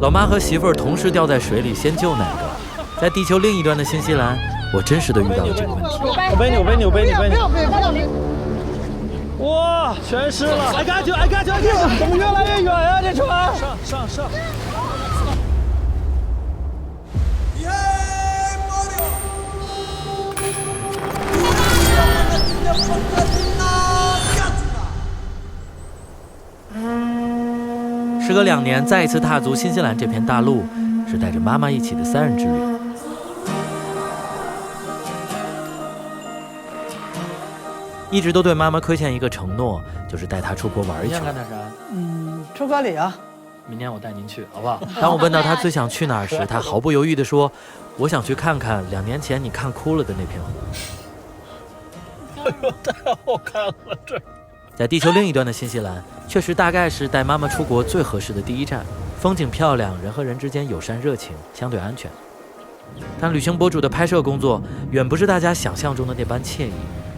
老妈和媳妇儿同时掉在水里，先救哪个？在地球另一端的新西兰，我真实的遇到了这个问题。我背你，哇，全湿了 ！I got you， 怎么越来越远啊？这船！上！时隔2年，再一次踏足新西兰这片大陆，是带着妈妈一起的3人之旅。一直都对妈妈亏欠一个承诺，就是带她出国玩一圈。干点啥？出国旅游。明年我带您去，好不好？当我问到她最想去哪儿时，她毫不犹豫地说：“我想去看看2年前你看哭了的那片湖。”哎呦，太好看了！这在地球另一端的新西兰，确实大概是带妈妈出国最合适的第一站。风景漂亮，人和人之间友善热情，相对安全。但旅行博主的拍摄工作远不是大家想象中的那般惬意。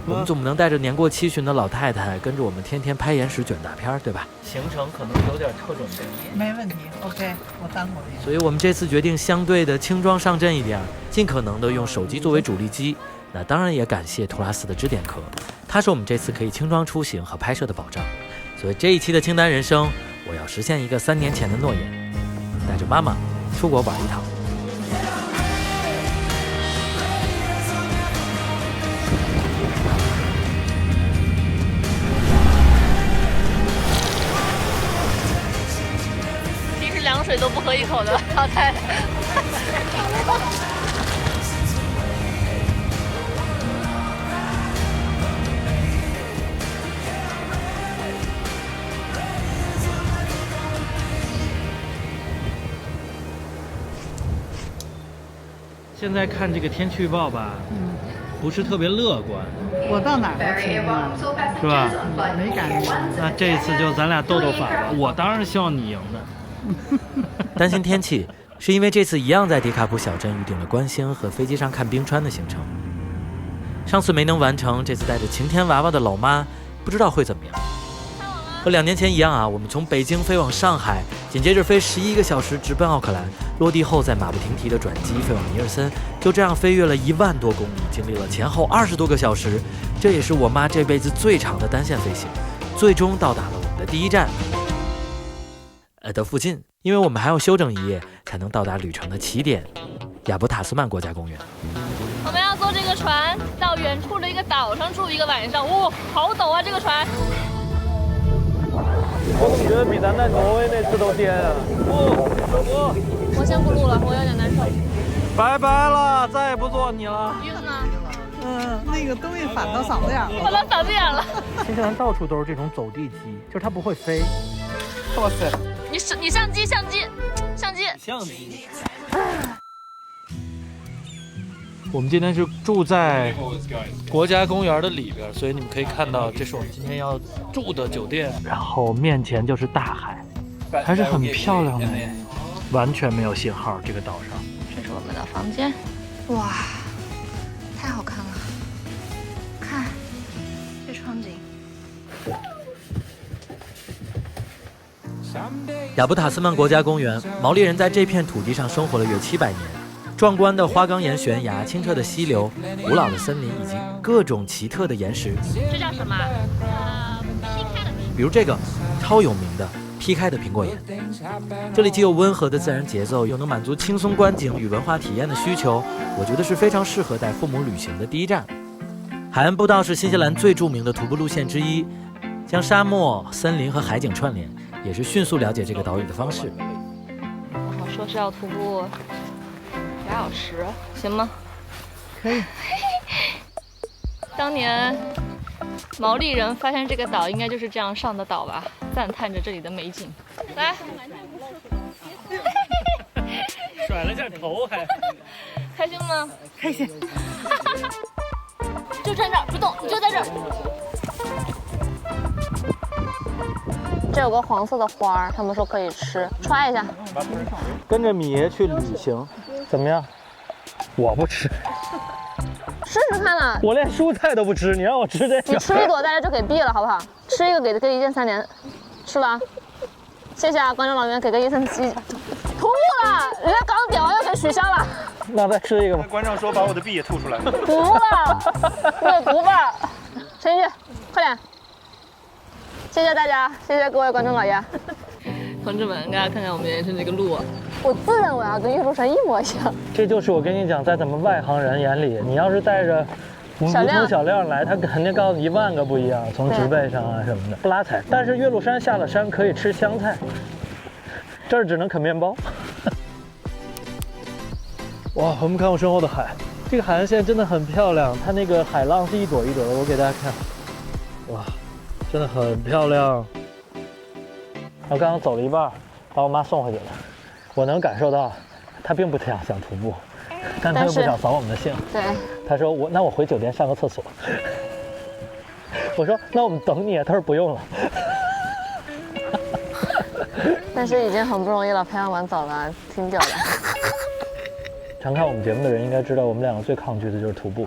我们总不能带着年过70的老太太跟着我们天天拍岩石卷大片，对吧？行程可能有点特种兵。没问题 ，OK， 我当过兵。所以我们这次决定相对的轻装上阵一点，尽可能的用手机作为主力机。那当然也感谢图拉斯的支点壳，它是我们这次可以轻装出行和拍摄的保障。所以这一期的清单人生，我要实现一个3年前的诺言，带着妈妈出国玩一趟。平时凉水都不喝一口的老太太。现在看这个天气预报吧，不是特别乐观。我到哪儿都晴了，是吧？没感觉。那这次就咱俩斗法吧，我当然希望你赢的。担心天气，是因为这次一样在迪卡普小镇预定了观星和飞机上看冰川的行程。上次没能完成，这次带着晴天娃娃的老妈，不知道会怎么样。和2年前一样啊，我们从北京飞往上海，紧接着飞11个小时直奔奥克兰，落地后再马不停蹄的转机飞往尼尔森，就这样飞越了1万多公里，经历了前后20多个小时，这也是我妈这辈子最长的单线飞行，最终到达了我们的第一站的附近，因为我们还要休整1夜才能到达旅程的起点亚伯塔斯曼国家公园。我们要坐这个船到远处的一个岛上住1个晚上，好陡啊这个船。我怎么觉得比咱在挪威那次都颠啊？我先不录了，我有点难受。拜拜了，再也不坐你了。晕呢？那个东西反到嗓子眼了。反到嗓子眼了。新西兰到处都是这种走地鸡，就是它不会飞。哇塞！你相机。我们今天是住在国家公园的里边，所以你们可以看到，这是我们今天要住的酒店，然后面前就是大海，还是很漂亮的，完全没有信号。这个岛上，这是我们的房间，哇，太好看了！看这窗景。亚伯塔斯曼国家公园，毛利人在这片土地上生活了约700年。壮观的花岗岩悬崖、清澈的溪流、古老的森林以及各种奇特的岩石。这叫什么？劈开的。比如这个超有名的劈开的苹果岩。这里既有温和的自然节奏，又能满足轻松观景与文化体验的需求，我觉得是非常适合带父母旅行的第一站。海岸步道是新西兰最著名的徒步路线之一，将沙漠、森林和海景串联，也是迅速了解这个岛屿的方式。然后说是要徒步2小时，行吗？可以。当年毛利人发现这个岛应该就是这样上的岛吧，赞叹着这里的美景。来，甩了下头还开心吗？开心。就站这儿不动，你就在这儿。这有个黄色的花儿，他们说可以吃，揣一下。跟着米爷去旅行，怎么样？我不吃，试试看啊！我连蔬菜都不吃，你让我吃这个？你吃一朵，大家就给毙了，好不好？吃一个给1件3年，吃了啊！谢谢啊，观众老员给个1件3年，同意了，人家刚点完又给取消了。那再吃一个吧。观众说把我的币也吐出来了。毒了，有毒吧？吃进去，快点！谢谢大家，谢谢各位观众老爷。同志们，大家看看我们延伸这个路，我自认为啊，跟岳麓山一模一样。这就是我跟你讲，在咱们外行人眼里，你要是带着无头小亮来，他肯定告诉你10000个不一样，从植被上啊什么的，不拉踩。但是岳麓山下了山可以吃香菜，这儿只能啃面包。哇，我们看我身后的海，这个海岸线真的很漂亮，它那个海浪是一朵一朵的，我给大家看，哇，真的很漂亮。我刚刚走了一半，把我妈送回去了，我能感受到，她并不想徒步，但她又不想扫我们的兴。对，她说那我回酒店上个厕所。我说那我们等你啊，她说不用了。但是已经很不容易了，培养完走了，挺久的。常看我们节目的人应该知道，我们两个最抗拒的就是徒步。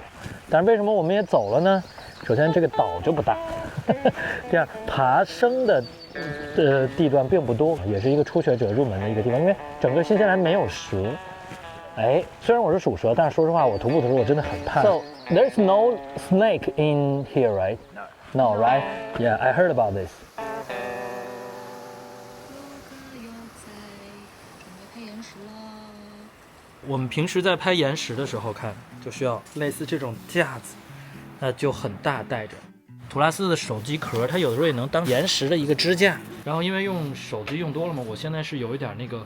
但是为什么我们也走了呢？首先这个岛就不大，第二爬升的地段并不多，也是一个初学者入门的一个地方，因为整个新西兰没有蛇。哎，虽然我是属蛇，但是说实话，我徒步的时候我真的很怕。So there's no snake in here, right? No, right? Yeah, I heard about this. 我们平时在拍岩石的时候看，就需要类似这种架子，那就很大带着。图拉斯的手机壳，它有的时候也能当岩石的一个支架。然后因为用手机用多了嘛，我现在是有一点那个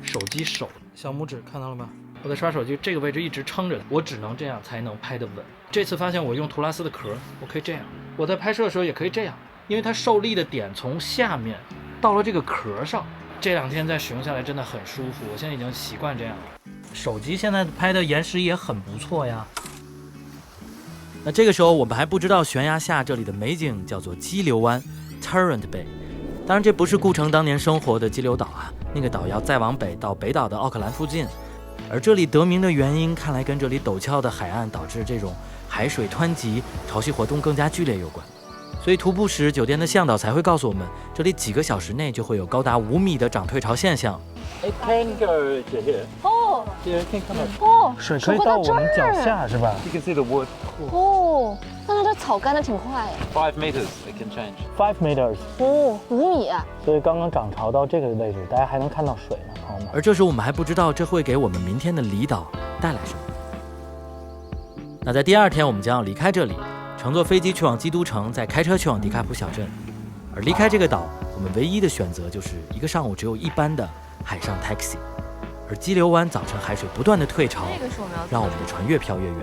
手机手，小拇指看到了吗？我在刷手机，这个位置一直撑着，我只能这样才能拍得稳。这次发现我用图拉斯的壳，我可以这样。我在拍摄的时候也可以这样，因为它受力的点从下面到了这个壳上。这2天在使用下来真的很舒服，我现在已经习惯这样了。手机现在拍的延时也很不错呀。那这个时候我们还不知道悬崖下这里的美景叫做激流湾 Torrent Bay。当然这不是顾城当年生活的激流岛啊，那个岛要再往北到北岛的奥克兰附近。而这里得名的原因，看来跟这里陡峭的海岸导致这种海水湍急、潮汐活动更加剧烈有关。所以徒步时，酒店的向导才会告诉我们，这里几个小时内就会有高达5米的涨退潮现象。It can go to here. 哦 Here can come up. 哦，水可以到我们脚下是吧 You can see the wood. 哦，那它这草干的挺快呀。 5 meters it can change. ？5 meters. 哦，5米。所以刚刚涨潮到这个位置，大家还能看到水呢，朋友们。而这时我们还不知道这会给我们明天的离岛带来什么。那在第2天，我们将要离开这里，乘坐飞机去往基督城，再开车去往迪卡普小镇。而离开这个岛，我们唯一的选择就是一个上午只有一班的海上 taxi。而激流湾早晨海水不断的退潮，让我们的船越飘越远。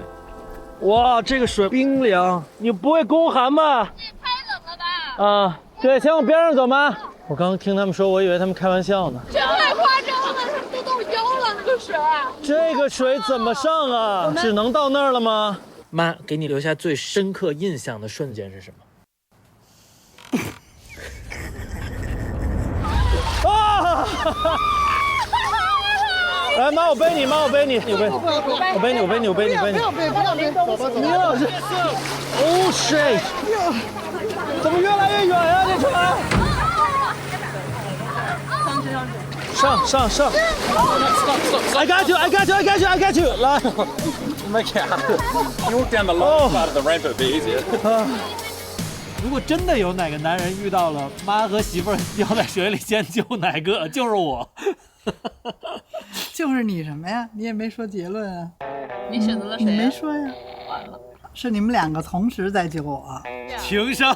哇，这个水冰凉，你不会宫寒吗？太冷了吧？啊，对，先往边上走吗？我刚刚听他们说，我以为他们开玩笑呢。这太夸张了，都到腰了，那个水。这个水怎么上啊？只能到那儿了吗？妈，给你留下最深刻印象的瞬间是什么？啊！来，妈，我背你，妈，我背你，我背你，我背你，我背你，我背你，我背你。李老师，哦 shit！ 怎么越来越远呀？这船？上 ！I got you! I got you! I got you! I got you! 来 Make it happen. You walk down the long part of the ramp, it'd be easier. 如果真的有哪个男人遇到了妈和媳妇儿掉在水里，先救哪个？就是我。就是你什么呀？你也没说结论啊。你选择了谁？你没说呀。完了，是你们2个同时在救我。情商。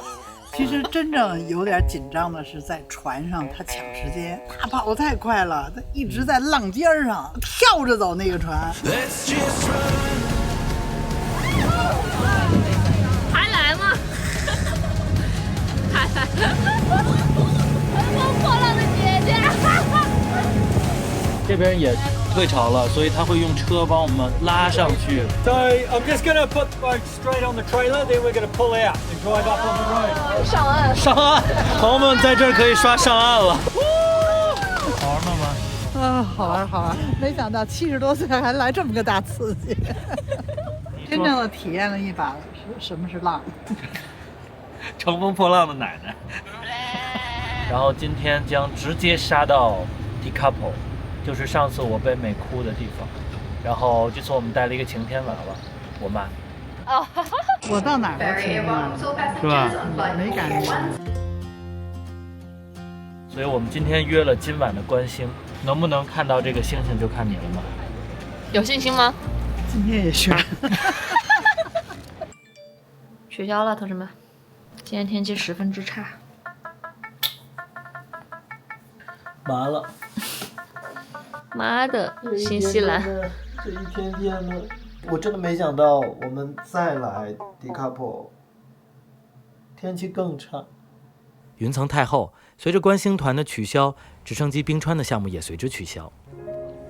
其实真正有点紧张的是在船上，他抢时间，他跑得太快了，他一直在浪尖上跳着走那个船。还来吗？还来！乘风破浪的姐姐。这边也退潮了，所以他会用车帮我们拉上去。So I'm just gonna put the boat straight on the trailer, then we're gonna pull out and drive up on the road. 上岸，上岸，朋友们在这儿可以刷上岸了。好玩吗，妈？啊，好玩好玩！没想到70多岁还来这么个大刺激，真正的体验了一把什么是浪。乘风破浪的奶奶。然后今天将直接杀到 Tekapo，就是上次我被美哭的地方。然后这次我们带了一个晴天娃娃，我妈。哦，我到哪儿都晴了，是吧？没感觉。所以我们今天约了今晚的观星，能不能看到这个星星就看你了嘛。有信心吗？今天也选。取消了，同志们。今天天气十分之差。麻了。妈的，新西兰。这一天天的，我真的没想到我们再来迪卡普，天气更差。云层太厚，随着观星团的取消，直升机冰川的项目也随之取消。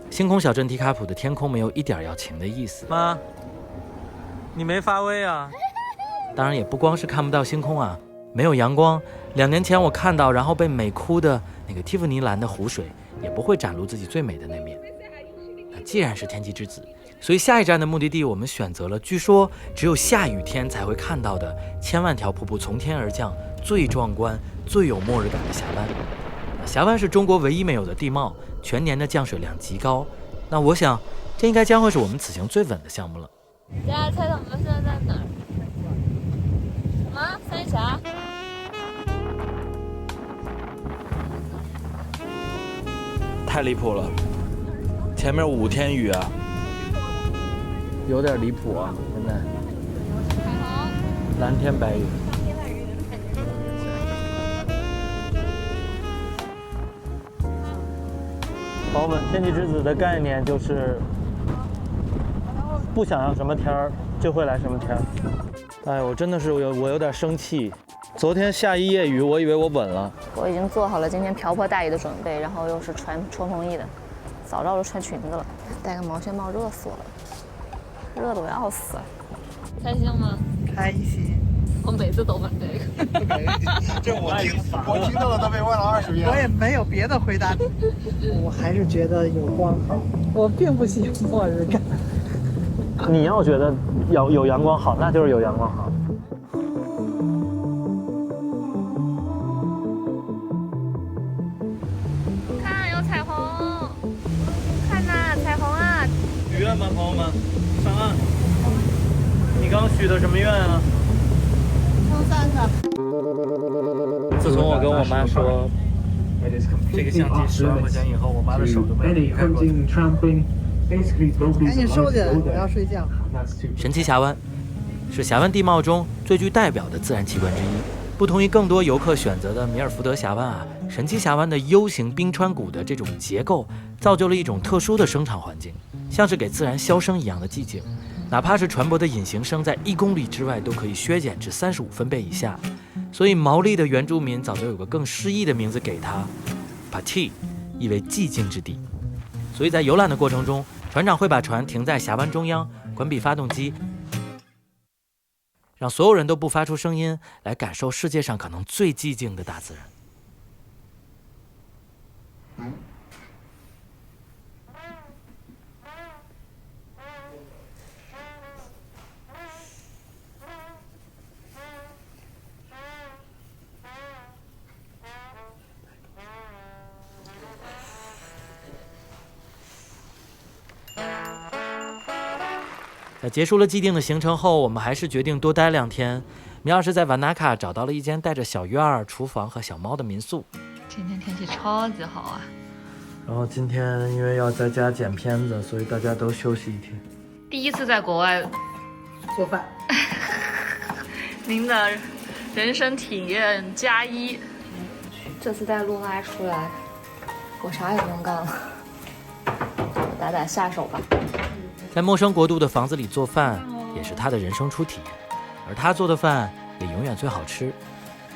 星空小镇迪卡普的天空没有一点要晴的意思。妈，你没发威啊？当然也不光是看不到星空啊，没有阳光。2年前我看到然后被美哭的那个蒂芙尼蓝的湖水，也不会展露自己最美的那面。那既然是天气之子，所以下一站的目的地我们选择了据说只有下雨天才会看到的千万条瀑布从天而降、最壮观、最有末日感的峡湾。峡湾是中国唯一没有的地貌，全年的降水量极高。那我想，这应该将会是我们此行最稳的项目了。大家猜猜我们现在在哪儿？什么？三峡？太离谱了，前面5天雨啊，有点离谱啊！现在蓝天白云。朋友们，天气之子的概念就是不想要什么天儿就会来什么天儿。哎，我真的是我有点生气。昨天下一夜雨，我以为我稳了。我已经做好了今天瓢泼大雨的准备，然后又是穿冲锋衣的，早知道就穿裙子了，戴个毛线帽热死我了，热得我要死。开心吗？开心。我每次都问这个。这我听到了都被问了20遍。我也没有别的回答。我还是觉得有光好，我并不喜欢末日感。你要觉得有阳光好，那就是有阳光好。看有彩虹，看呐，彩虹啊！许愿吧，朋友们，上岸。你刚许的什么愿啊？冲3个。自从我跟我妈说这个相机10万块钱以后，我妈的手就没有离开过。赶紧收起来，我要睡觉。神奇峡湾是峡湾地貌中最具代表的自然奇观之一。不同于更多游客选择的米尔福德峡湾啊，神奇峡湾的 U 型冰川谷的这种结构，造就了一种特殊的生长环境，像是给自然消声一样的寂静。哪怕是船舶的引擎声，在1公里之外都可以削减至35分贝以下。所以毛利的原住民早就有个更诗意的名字给它 Pati， 意为寂静之地。所以在游览的过程中，船长会把船停在峡湾中央，关闭发动机，让所有人都不发出声音，来感受世界上可能最寂静的大自然。在结束了既定的行程后，我们还是决定多待2天。米尔是在瓦纳卡找到了一间带着小院儿、厨房和小猫的民宿。今天天气超级好啊！然后今天因为要在家剪片子，所以大家都休息1天。第一次在国外做饭。您的人生体验+1。这次带露拉出来，我啥也不用干了，打打下手吧。在陌生国度的房子里做饭，也是他的人生初体验，而他做的饭也永远最好吃，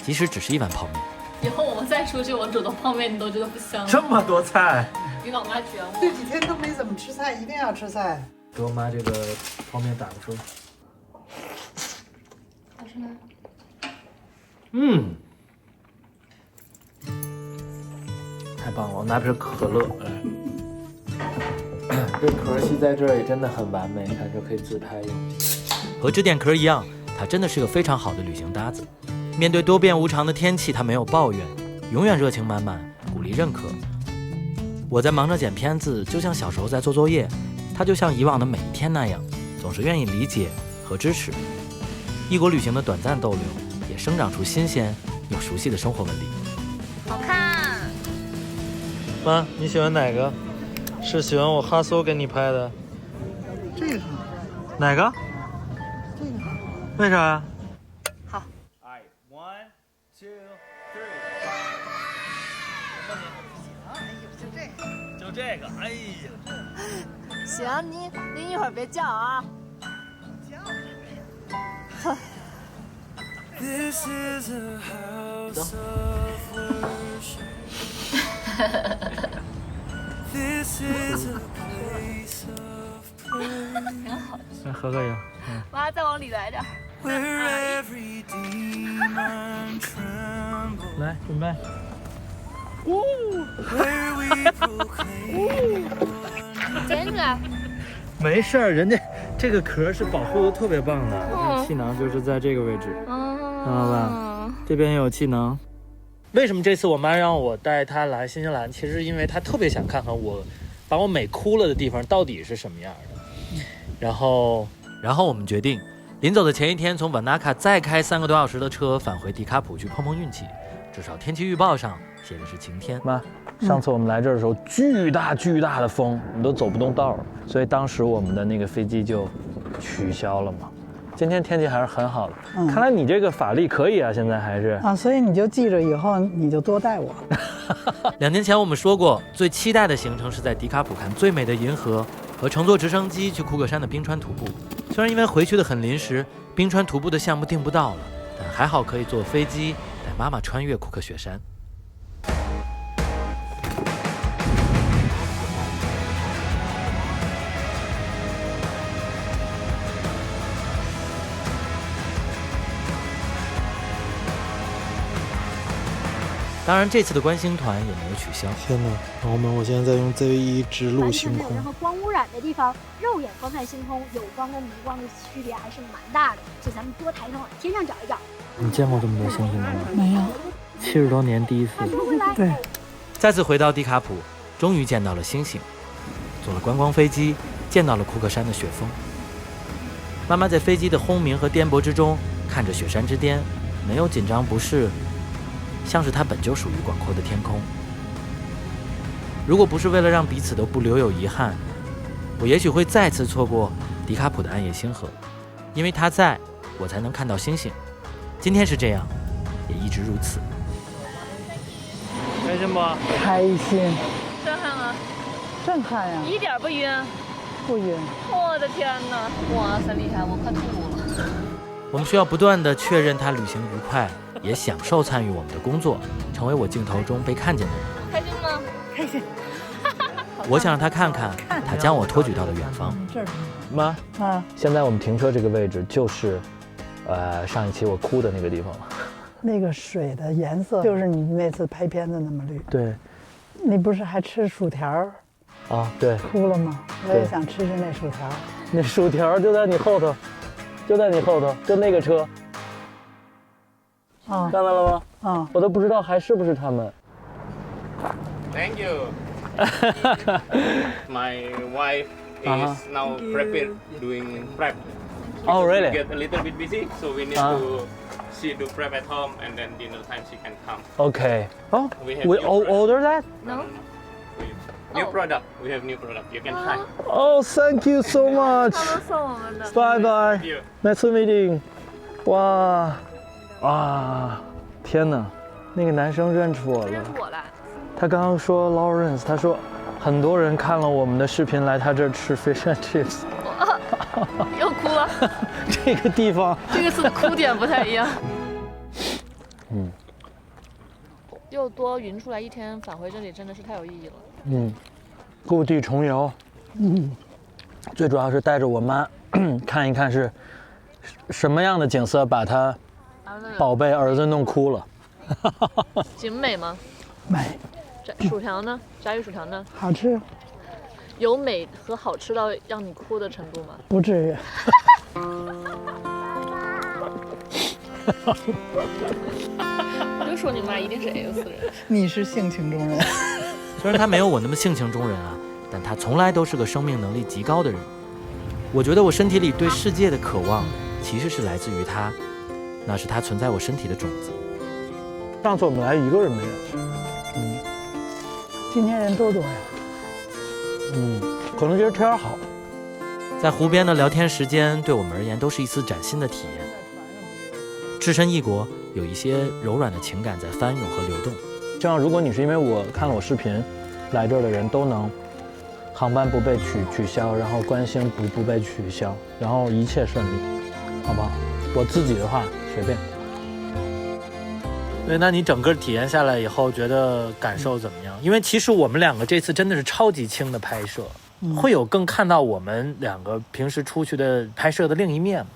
即使只是一碗泡面。以后我们再出去，我煮的泡面你都觉得不香。这么多菜，你老妈卷我。这几天都没怎么吃菜，一定要吃菜。给我妈这个泡面打个分。好吃吗？太棒了！我拿瓶可乐。这壳系在这儿也真的很完美，看就可以自拍用。和纸点壳一样，他真的是个非常好的旅行搭子。面对多变无常的天气，他没有抱怨，永远热情满满，鼓励认可。我在忙着剪片子，就像小时候在做作业，他就像以往的每一天那样，总是愿意理解和支持。异国旅行的短暂逗留，也生长出新鲜又熟悉的生活纹理。好看。妈，你喜欢哪个？是喜欢我哈搜给你拍的？这个哪个？这个为啥呀？好。哎，1 2 3。就这个，哎呀，行，您一会儿别叫啊。来合个影。妈，再往里来点。来，准备。捡起来。没事儿，人家这个壳是保护的特别棒的。气囊就是在这个位置，看到吧？这边也有气囊。为什么这次我妈让我带她来新西兰？其实因为她特别想看看我把我美哭了的地方到底是什么样的。然后我们决定，临走的前一天从瓦纳卡再开3个多小时的车返回迪卡普去碰碰运气，至少天气预报上写的是晴天。妈，上次我们来这儿的时候，巨大的风，我们都走不动道了，所以当时我们的那个飞机就取消了嘛。今天天气还是很好的，看来你这个法力可以啊，现在还是啊，所以你就记着，以后你就多带我。2年前我们说过，最期待的行程是在迪卡普看最美的银河和乘坐直升机去库克山的冰川徒步。虽然因为回去的很临时，冰川徒步的项目订不到了，但还好可以坐飞机带妈妈穿越库克雪山。当然，这次的观星团也没有取消。天哪，朋友们，我现在在用 Z1 直录星空。没有任何光污染的地方，肉眼观看星空，有光跟没光的区别还是蛮大的，所以咱们多抬头往天上找一找。你见过这么多星星吗？没有。 70多年第一次。对。再次回到迪卡普，终于见到了星星，坐了观光飞机，见到了库克山的雪峰。妈妈在飞机的轰鸣和颠簸之中，看着雪山之巅，没有紧张不适，像是它本就属于广阔的天空。如果不是为了让彼此都不留有遗憾，我也许会再次错过迪卡普的暗夜星河，因为它在，我才能看到星星。今天是这样，也一直如此。开心不？开心，震撼吗？震撼呀！一点不晕。不晕。我的天哪！哇塞，厉害，我快吐了。我们需要不断地确认他旅行愉快，也享受参与我们的工作，成为我镜头中被看见的人。开心吗？开心。我想让他看看他将我托举到的远方。这是妈啊，现在我们停车这个位置就是，上一期我哭的那个地方了。那个水的颜色就是你那次拍片子那么绿。对。你不是还吃薯条？啊，对。哭了吗？我也想吃那薯条。那薯条就在你后头，就在你后头，就那个车。啊，看到了吗？啊，我都不知道还是不是他们。Thank you. My wife is now doing prep. Oh, really? Get a little bit busy, so we need to she do prep at home, and then dinner time she can come. Okay. Oh, We have we new product. order that? No. New product. We have new product. You can try. Oh, thank you so much. 他们送我们的。 Bye bye. Thank you. Nice meeting. 哇，天哪，那个男生认出我了。认出我来。他刚刚说 Lawrence， 他说很多人看了我们的视频来他这儿吃 fish and chips。又哭了。这个地方，这个是哭点不太一样。嗯。又多匀出来一天返回这里，真的是太有意义了。嗯，故地重游。嗯，最主要是带着我妈看一看是什么样的景色把她宝贝儿子弄哭了。景美吗？美。薯条呢？炸鱼薯条呢？好吃。有美和好吃到让你哭的程度吗？不至于。我就说你妈一定是 X 人。你是性情中人。虽然他没有我那么性情中人啊，但他从来都是个生命能力极高的人。我觉得我身体里对世界的渴望，其实是来自于他，那是他存在我身体的种子。上次我们来一个人没有，今天人多呀。可能觉得天好。在湖边的聊天时间，对我们而言都是一次崭新的体验。置身异国，有一些柔软的情感在翻涌和流动。这样，如果你是因为我看了我视频来这儿的人，都能航班不被取消，然后观星不被取消，然后一切顺利，好不好？我自己的话随便。对，那你整个体验下来以后，觉得感受怎么样？因为其实我们两个这次真的是超级轻的拍摄，会有更看到我们两个平时出去的拍摄的另一面吗？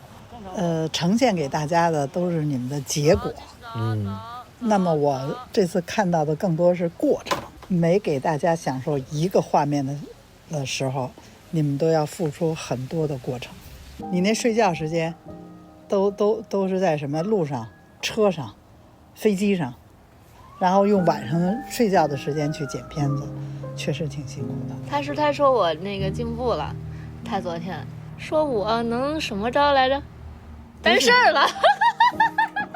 呈现给大家的都是你们的结果。那么我这次看到的更多是过程，没给大家享受一个画面的时候，你们都要付出很多的过程。你那睡觉时间，都是在什么路上、车上、飞机上，然后用晚上睡觉的时间去剪片子，确实挺辛苦的。他说我那个进步了，他昨天说我能什么着来着？完事儿了。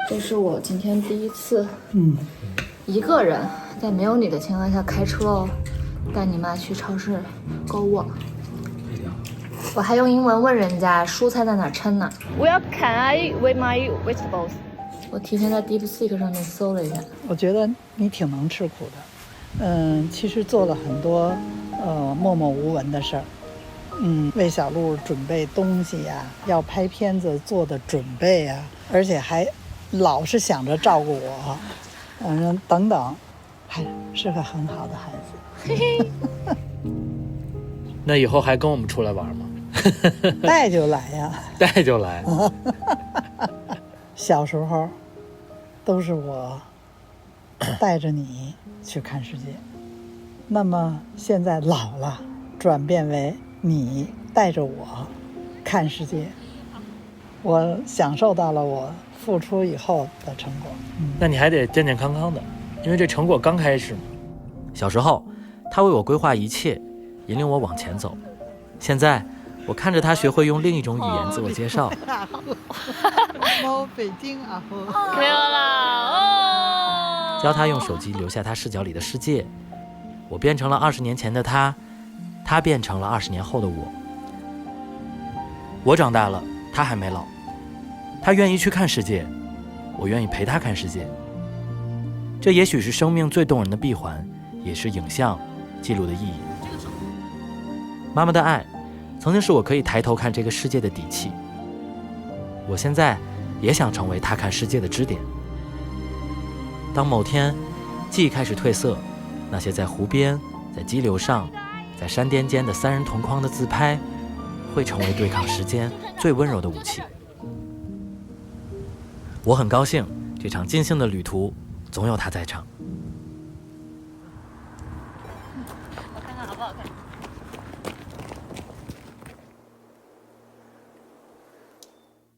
这是我今天第一次，一个人在没有你的情况下开车哦，带你妈去超市购物。我还用英文问人家蔬菜在哪称呢。Where can I weigh my vegetables？ 我提前在 DeepSeek 上面搜了一下。我觉得你挺能吃苦的，其实做了很多默默无闻的事儿。为小鹿准备东西呀，要拍片子做的准备呀，而且还老是想着照顾我，等等，还是个很好的孩子。那以后还跟我们出来玩吗？带就来呀，带就来。小时候都是我带着你去看世界，那么现在老了，转变为你带着我看世界，我享受到了我付出以后的成果。那你还得健健康康的，因为这成果刚开始嘛。小时候，他为我规划一切，引领我往前走。现在，我看着他学会用另一种语言自我介绍。猫北京啊，没有啦！教他用手机留下他视角里的世界。我变成了20年前的他，他变成了20年后的我。我长大了，他还没老。他愿意去看世界，我愿意陪他看世界。这也许是生命最动人的闭环，也是影像记录的意义。妈妈的爱，曾经是我可以抬头看这个世界的底气。我现在也想成为他看世界的支点。当某天记忆开始褪色，那些在湖边、在激流上、在山巅间的3人同框的自拍，会成为对抗时间最温柔的武器。我很高兴，这场尽兴的旅途总有他在场。我看看好不好看。